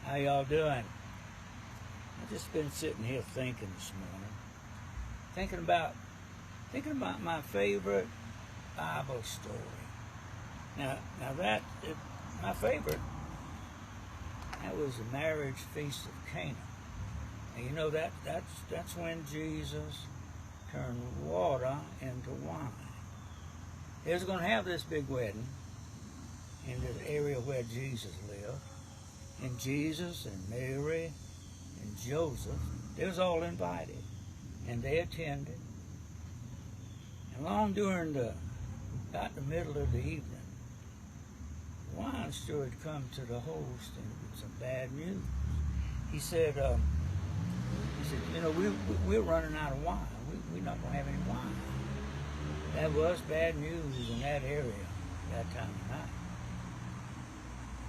How y'all doing? I've just been sitting here thinking this morning. Thinking about my favorite Bible story. Now that my favorite, that was the marriage feast of Cana. And you know that's when Jesus turned water into wine. They was going to have this big wedding in the area where Jesus lived. And Jesus and Mary and Joseph, they was all invited. And they attended. And along during about the middle of the evening, the wine steward come to the host and with some bad news. He said, you know, we're running out of wine. We're not going to have any wine. That was bad news in that area that time of night.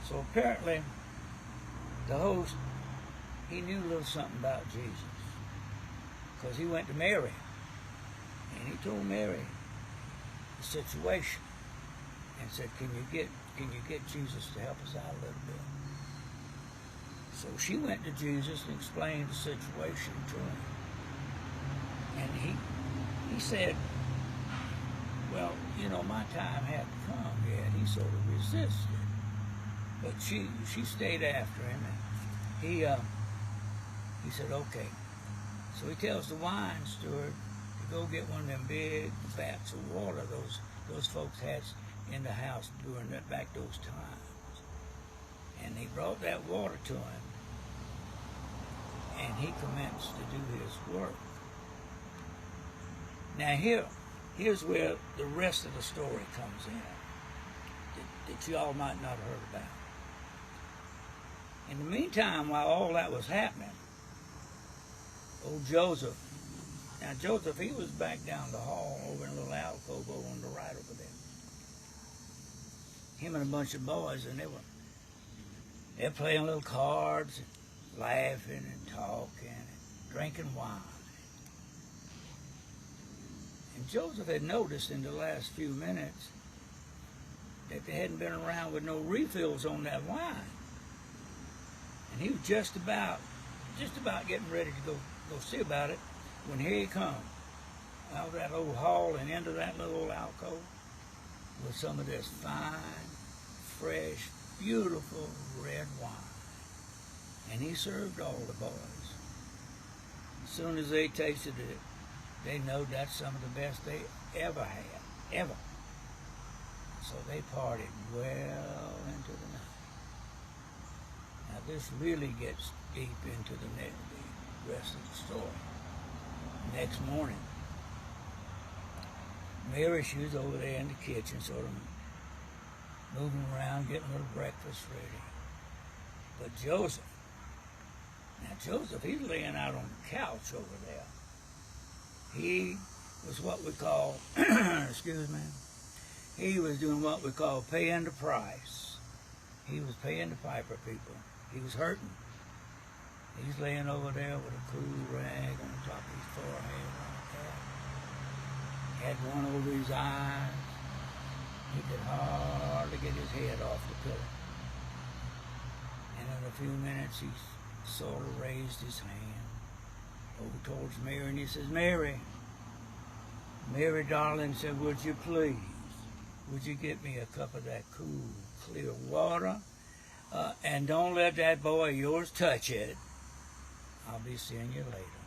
So apparently, the host, he knew a little something about Jesus, because he went to Mary, and he told Mary the situation, and said, "Can you get Jesus to help us out a little bit?" So she went to Jesus and explained the situation to him, and he said, "Well, you know, my time hadn't come yet." He sort of resisted. But she stayed after him, and he said, "Okay." So he tells the wine steward to go get one of them big vats of water those folks had in the house during back those times. And he brought that water to him, and he commenced to do his work. Now here's where the rest of the story comes in that y'all might not have heard about. In the meantime, while all that was happening, old Joseph, now Joseph, he was back down the hall over in a little alcove over on the right over there. Him and a bunch of boys, and they're playing little cards, and laughing and talking and drinking wine. And Joseph had noticed in the last few minutes that they hadn't been around with no refills on that wine. And he was just about getting ready to go see about it when here he come out of that old hall and into that little alcove with some of this fine, fresh, beautiful red wine. And he served all the boys. As soon as they tasted it, they know that's some of the best they ever had, ever. So they partied well into the night. Now this really gets deep into the rest of the story. Next morning, Mary, she was over there in the kitchen, sort of moving around, getting a little breakfast ready. But Joseph, he's laying out on the couch over there. He was what we call, excuse me, he was doing what we call paying the price. He was paying the piper, people. He was hurting. He's laying over there with a cool rag on top of his forehead like that. He had one over his eyes. He could hardly get his head off the pillow. And in a few minutes, he sort of raised his hand over towards Mary, and he says, Mary, darling, said, would you please, would you get me a cup of that cool, clear water? And don't let that boy of yours touch it. I'll be seeing you later.